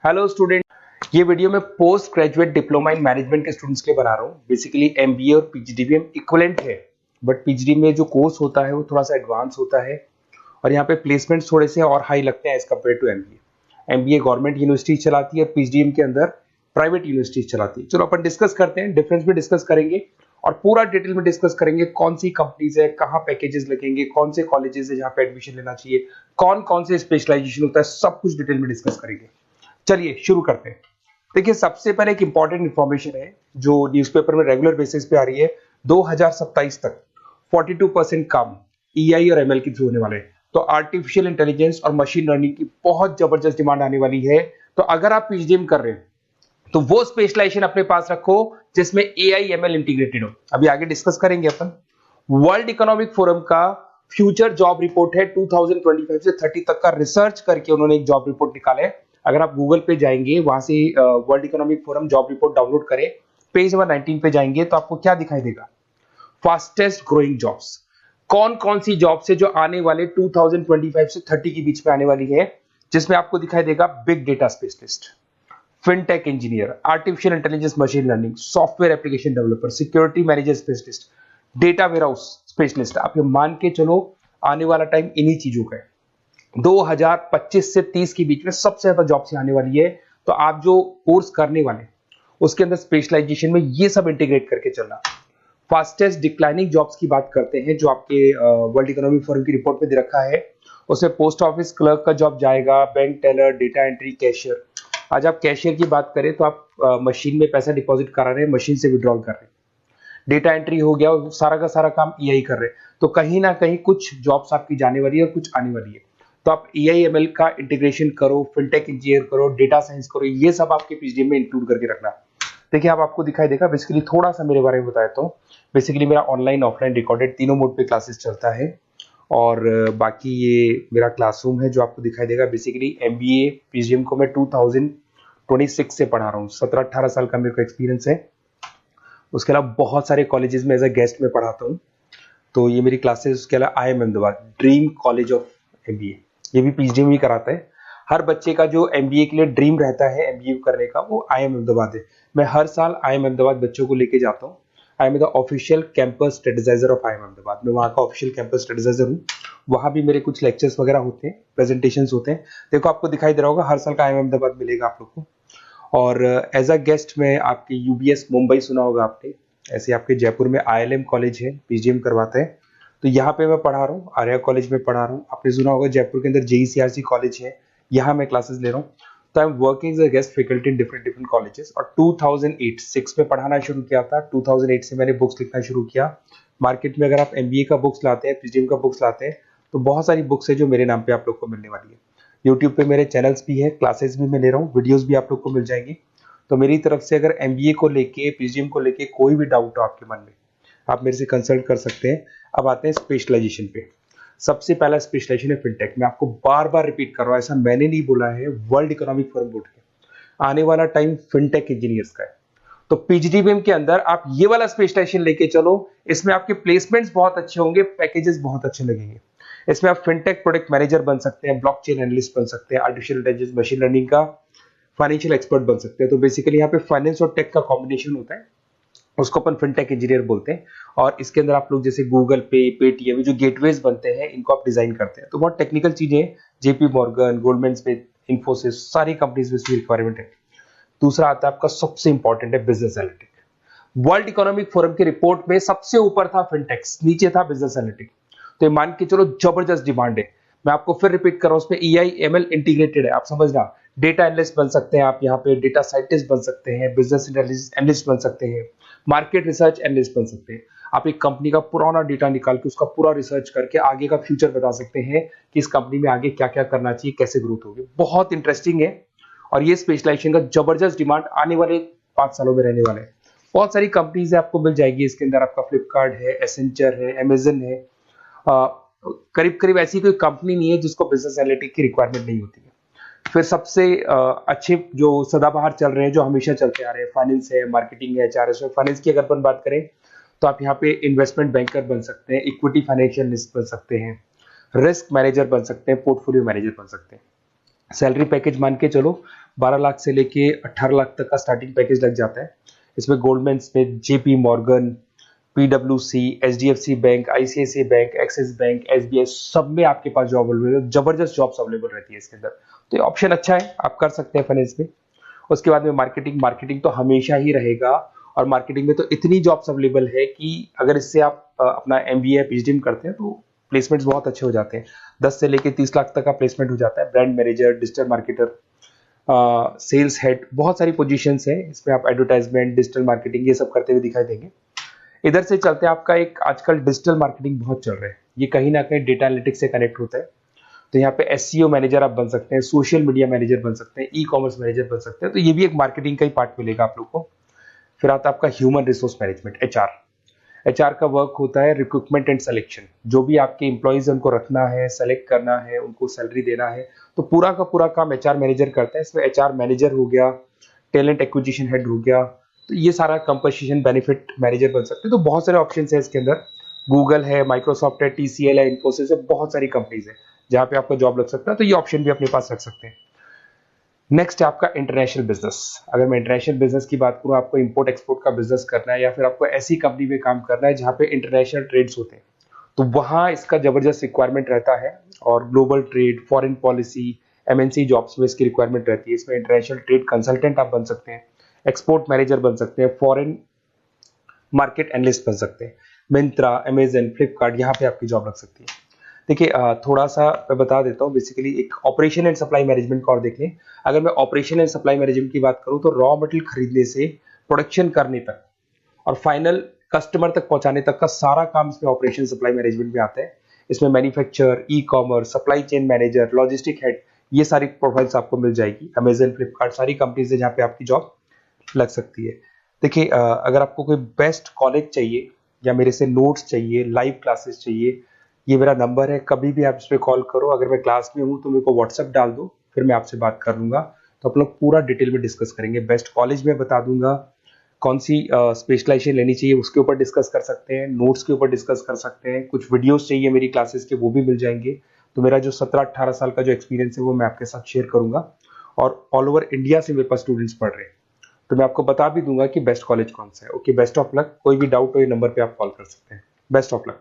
Hello student, ये video मैं post graduate diploma in management के स्टूडेंट्स के लिए बना रहा हूँ। बेसिकली एमबीए और पीजीडीबीएम इक्विवेलेंट है, बट पीजीडी में जो कोर्स होता है वो थोड़ा सा एडवांस होता है और यहाँ पे प्लेसमेंट्स थोड़े से और हाई लगते हैं as compared to MBA. MBA government university चलाती है और पीजीडीएम के अंदर प्राइवेट यूनिवर्सिटी चलाती है। चलो अपन डिस्कस करते हैं, डिफरेंस भी डिस्कस करेंगे और पूरा डिटेल में डिस्कस करेंगे कौन सी कंपनीज है, कहाँ पैकेजेस लगेंगे, कौन से कॉलेजेस है जहाँ पे एडमिशन लेना चाहिए, कौन कौन से स्पेशलाइजेशन होता है, सब कुछ डिटेल में डिस्कस करेंगे। चलिए शुरू करते हैं। देखिए, सबसे पहले एक इंपॉर्टेंट इंफॉर्मेशन है जो न्यूज़पेपर में रेगुलर बेसिस पे आ रही है। 2027 तक 42% काम ईआई और एमएल के थ्रू होने वाले हैं। तो आर्टिफिशियल इंटेलिजेंस और मशीन लर्निंग की बहुत जबरदस्त डिमांड आने वाली है। तो अगर आप पीजीडीएम कर रहे हैं तो वो स्पेशलाइजेशन अपने पास रखो जिसमें एआई एमएल इंटीग्रेटेड हो। अभी आगे डिस्कस करेंगे अपन। वर्ल्ड इकोनॉमिक फोरम का फ्यूचर जॉब रिपोर्ट है 2025 से 30 तक का रिसर्च करके उन्होंने एक जॉब रिपोर्ट निकाला है। अगर आप गूगल पे जाएंगे, वहां से world economic forum job report download करें, पेज नंबर 19 पे जाएंगे तो आपको क्या दिखाई देगा? फास्टेस्ट ग्रोइंग जॉब्स, कौन कौन सी जॉब्स है जो आने वाले 2025 से 30 के बीच में आने वाली है, जिसमें आपको दिखाई देगा big data specialist, fintech engineer, artificial intelligence machine learning, software application developer, security manager specialist, data warehouse specialist. आप ये मान के चलो आने वाला टाइम इन्हीं चीजों का है। 2025 से 30 के बीच में सबसे ज्यादा जॉब्स आने वाली है। तो आप जो कोर्स करने वाले उसके अंदर स्पेशलाइजेशन में ये सब इंटीग्रेट करके चलना। फास्टेस्ट डिक्लाइनिंग जॉब्स की बात करते हैं जो आपके वर्ल्ड इकोनॉमिक फोरम की रिपोर्ट में दे रखा है। उसमें पोस्ट ऑफिस क्लर्क का जॉब जाएगा, bank teller, data entry, cashier. आज आप कैशियर की बात करें तो आप मशीन में पैसा डिपॉजिट करा रहे हैं, मशीन से विड्रॉल कर रहे हैं। डेटा एंट्री हो गया और सारा का सारा काम ईआई कर रहे हैं। तो कहीं ना कहीं कुछ जॉब्स आपकी जाने वाली है और कुछ आने वाली है। तो आप एआई एमएल का इंटीग्रेशन करो, फिनटेक इंजीनियर करो, डेटा साइंस करो, ये सब आपके पीजीडीएम में इंक्लूड करके रखना। देखिए, अब आपको दिखाई देगा। बेसिकली थोड़ा सा मेरे बारे में बताया तो बेसिकली मेरा ऑनलाइन ऑफलाइन रिकॉर्डेड तीनों मोड पे क्लासेस चलता है और बाकी ये मेरा क्लासरूम है जो आपको दिखाई देगा। बेसिकली एमबीए पीजीडीएम को मैं 2026 से पढ़ा रहा हूँ। 17-18 साल का मेरे को एक्सपीरियंस है। उसके अलावा बहुत सारे कॉलेजेस में एज अ गेस्ट में पढ़ाता हूँ। तो ये मेरी क्लासेस, उसके अलावा IIM Ahmedabad dream college of MBA, ये भी पीजीडीएम ही कराता है। हर बच्चे का जो एमबीए के लिए ड्रीम रहता है एमबीए करने का, वो आईएम अहमदाबाद है। मैं हर साल आईएम अहमदाबाद बच्चों को लेके जाता हूँ। I am the official campus strategizer of IIM Ahmedabad. मैं वहाँ का ऑफिशियल कैंपस स्ट्रेटेजाइजर हूँ। वहाँ भी मेरे कुछ लेक्चर्स वगैरह होते हैं, प्रेजेंटेशन होते हैं। देखो, आपको दिखाई दे रहा होगा हर साल का आईएम अहमदाबाद मिलेगा आप लोग को। और एज अ गेस्ट में आपके यूबीएस मुंबई सुना होगा आपने, ऐसे आपके जयपुर में आईएलएम कॉलेज है, पीजीडीएम करवाते हैं। तो यहाँ पे मैं पढ़ा रहा हूँ, आर्या कॉलेज में पढ़ा रहा हूँ। आपने सुना होगा जयपुर के अंदर जेईसीआरसी कॉलेज है, यहाँ मैं क्लासेस ले रहा हूँ। तो I am working as a guest faculty in different different colleges. और 2008-6 में पढ़ाना शुरू किया था। 2008 से मैंने बुक्स लिखना शुरू किया। मार्केट में अगर आप एमबीए का बुक्स लाते हैं, पीजीडीएम का बुक्स लाते हैं, तो बहुत सारी बुक्स है जो मेरे नाम पे आप लोग को मिलने वाली है। यूट्यूब पे मेरे चैनल्स भी है, क्लासेस भी मैं ले रहा हूँ, वीडियोज भी आप लोग को मिल जाएंगी। तो मेरी तरफ से अगर एमबीए को लेके, पीजीडीएम को लेके कोई भी डाउट हो आपके मन में, आप मेरे से कंसल्ट कर सकते हैं। अब आते हैं स्पेशलाइजेशन पे। सबसे पहला स्पेशलाइजेशन है फिनटेक। मैं आपको बार बार रिपीट कर रहा हूँ, ऐसा मैंने नहीं बोला है, वर्ल्ड इकोनॉमिक फोरम बोर्ड के। आने वाला टाइम फिनटेक इंजीनियर्स का है। तो पीजीडीबीएम के अंदर आप ये वाला स्पेशलाइजेशन लेके चलो। इसमें आपके प्लेसमेंट्स बहुत अच्छे होंगे, पैकेजेस बहुत अच्छे लगेंगे। इसमें आप फिनटेक प्रोडक्ट मैनेजर बन सकते हैं, ब्लॉकचेन एनालिस्ट बन सकते हैं, आर्टिफिशियल इंटेलिजेंस मशीन लर्निंग का फाइनेंशियल एक्सपर्ट बन सकते हैं। तो बेसिकली यहाँ पे फाइनेंस और टेक का कॉम्बिनेशन होता है, उसको अपन फिनटेक इंजीनियर बोलते हैं। और इसके अंदर आप लोग जैसे गूगल पे, पेटीएम, जो गेटवेज बनते हैं, इनको आप डिजाइन करते हैं। तो बहुत टेक्निकल चीजें हैं। JP Morgan, Goldman Smith, Infosys, सारी कंपनीज में इसकी रिक्वायरमेंट है। दूसरा आता है आपका सबसे इंपॉर्टेंट है business analytic. World economic forum की रिपोर्ट में सबसे ऊपर था फिनटेक्स, नीचे था बिजनेस एनालिटिक। तो ये मान के चलो जबरदस्त डिमांड है। मैं आपको फिर रिपीट कर रहा हूं, उसमें ईआई एमएल इंटीग्रेटेड है। आप समझना, डेटा एनालिस्ट बन सकते हैं आप, यहाँ पे डेटा साइंटिस्ट बन सकते हैं, बिजनेस एनालिस्ट बन सकते हैं, मार्केट रिसर्च एनालिस्ट बन सकते हैं। आप एक कंपनी का पुराना डेटा निकाल के उसका पूरा रिसर्च करके आगे का फ्यूचर बता सकते हैं कि इस कंपनी में आगे क्या क्या करना चाहिए, कैसे ग्रोथ होगी। बहुत इंटरेस्टिंग है और ये स्पेशलाइजेशन का जबरदस्त डिमांड आने वाले 5 सालों में रहने वाले हैं। बहुत सारी कंपनीज है, आपको मिल जाएगी इसके अंदर। आपका फ्लिपकार्ट है, एसेंचर है, अमेजन है। करीब करीब ऐसी कोई कंपनी नहीं है जिसको बिजनेस एनालिटिक की रिक्वायरमेंट नहीं होती है। फिर सबसे अच्छे जो सदाबहार चल रहे हैं, जो हमेशा चलते आ रहे हैं, फाइनेंस है, मार्केटिंग है, एचआरएस है। फाइनेंस की अगर अपन बात करें तो आप यहाँ पे इन्वेस्टमेंट बैंकर बन सकते हैं, इक्विटी फाइनेंशियल एनालिस्ट बन सकते हैं, रिस्क मैनेजर बन सकते हैं, पोर्टफोलियो मैनेजर बन सकते हैं। सैलरी पैकेज मान के चलो 12 लाख से लेके 18 लाख तक का स्टार्टिंग पैकेज लग जाता है। इसमें गोल्डमैन स्मिथ, जेपी मॉर्गन, पीडब्ल्यूसी, HDFC bank, ICICI bank, Axis bank, SBI, सब में आपके पास जॉब अवेलेबल है। जबरदस्त जॉब्स अवेलेबल रहती है इसके अंदर, तो ये ऑप्शन अच्छा है, आप कर सकते हैं फाइनेंस में। उसके बाद में मार्केटिंग, मार्केटिंग तो हमेशा ही रहेगा, और मार्केटिंग में तो इतनी जॉब्स अवेलेबल है कि अगर इससे आप अपना एमबीए या पीएचडी में करते हैं तो प्लेसमेंट्स बहुत अच्छे हो जाते हैं। 10 से लेके 30 लाख तक का प्लेसमेंट हो जाता है। Brand manager, digital marketer, sales head, बहुत सारी पोजीशंस हैं इसमें। आप एडवर्टाइजमेंट, डिजिटल मार्केटिंग ये सब करते हुए दिखाई देंगे। इधर से चलते हैं, आपका एक आजकल डिजिटल मार्केटिंग बहुत चल रहा है, ये कहीं ना कहीं डेटा एनालिटिक्स से कनेक्ट होता है। तो यहाँ पे एसईओ मैनेजर आप बन सकते हैं, सोशल मीडिया मैनेजर बन सकते हैं, ई कॉमर्स मैनेजर बन सकते हैं, तो ये भी एक मार्केटिंग का ही पार्ट मिलेगा आप लोग को। फिर आता है आपका human resource management, HR. HR का वर्क होता है रिक्रूटमेंट एंड सिलेक्शन। जो भी आपके एम्प्लॉइज है उनको रखना है, सेलेक्ट करना है, उनको सैलरी देना है, तो पूरा का पूरा काम एचआर मैनेजर करता है। इसमें एचआर मैनेजर हो गया, टैलेंट एक्विजिशन हेड हो गया, तो ये सारा कंपनसेशन बेनिफिट मैनेजर बन सकते हैं। तो बहुत सारे ऑप्शन है इसके अंदर। गूगल है, माइक्रोसॉफ्ट है, टीसीएल है, इन्फोसिस है, बहुत सारी कंपनीज है जहाँ पे आपका जॉब लग सकता है, तो ये ऑप्शन भी अपने पास रख सकते हैं। नेक्स्ट है आपका इंटरनेशनल बिजनेस। अगर मैं इंटरनेशनल बिजनेस की बात करूँ, आपको इंपोर्ट एक्सपोर्ट का बिजनेस करना है या फिर आपको ऐसी कंपनी में काम करना है जहाँ पे इंटरनेशनल ट्रेड्स होते हैं, तो वहाँ इसका जबरदस्त रिक्वायरमेंट रहता है। और global trade, foreign policy, MNC jobs में इसकी रिक्वायरमेंट रहती है। इसमें इंटरनेशनल ट्रेड कंसल्टेंट आप बन सकते हैं, एक्सपोर्ट मैनेजर बन सकते हैं, फॉरेन मार्केट एनालिस्ट बन सकते हैं। मिंत्रा, अमेजन, फ्लिपकार्ट, यहाँ पे आपकी जॉब लग सकती है। देखिए थोड़ा सा मैं बता देता हूँ। बेसिकली एक ऑपरेशन एंड सप्लाई मैनेजमेंट का और देख लें। अगर मैं ऑपरेशन एंड सप्लाई मैनेजमेंट की बात करूँ तो रॉ मटेरियल खरीदने से प्रोडक्शन करने तक और फाइनल कस्टमर तक पहुंचाने तक का सारा काम इसमें ऑपरेशन सप्लाई मैनेजमेंट में आता है। इसमें manufacture, e commerce, supply chain manager, logistic head, ये सारी प्रोफाइल्स आपको मिल जाएगी। अमेजन, फ्लिपकार्ट, सारी कंपनीज है जहाँ पे आपकी जॉब लग सकती है। देखिए अगर आपको कोई बेस्ट कॉलेज चाहिए या मेरे से नोट्स चाहिए, लाइव क्लासेस चाहिए, ये मेरा नंबर है, कभी भी आप इस पर कॉल करो। अगर मैं क्लास में हूँ तो मेरे को व्हाट्सएप डाल दो, फिर मैं आपसे बात कर लूंगा। तो आप लोग पूरा डिटेल में डिस्कस करेंगे। बेस्ट कॉलेज में बता दूंगा, कौन सी स्पेशलाइजेशन लेनी चाहिए उसके ऊपर डिस्कस कर सकते हैं, नोट्स के ऊपर डिस्कस कर सकते हैं, कुछ वीडियोस चाहिए मेरी क्लासेस के वो भी मिल जाएंगे। तो मेरा जो 17-18 साल का जो एक्सपीरियंस है वो मैं आपके साथ शेयर करूंगा। और ऑल ओवर इंडिया से मेरे पास स्टूडेंट्स पढ़ रहे हैं, तो मैं आपको बता भी दूंगा कि बेस्ट कॉलेज कौन सा है। Okay, best of luck. कोई भी डाउट हो ये नंबर पे आप कॉल कर सकते हैं। Best of luck.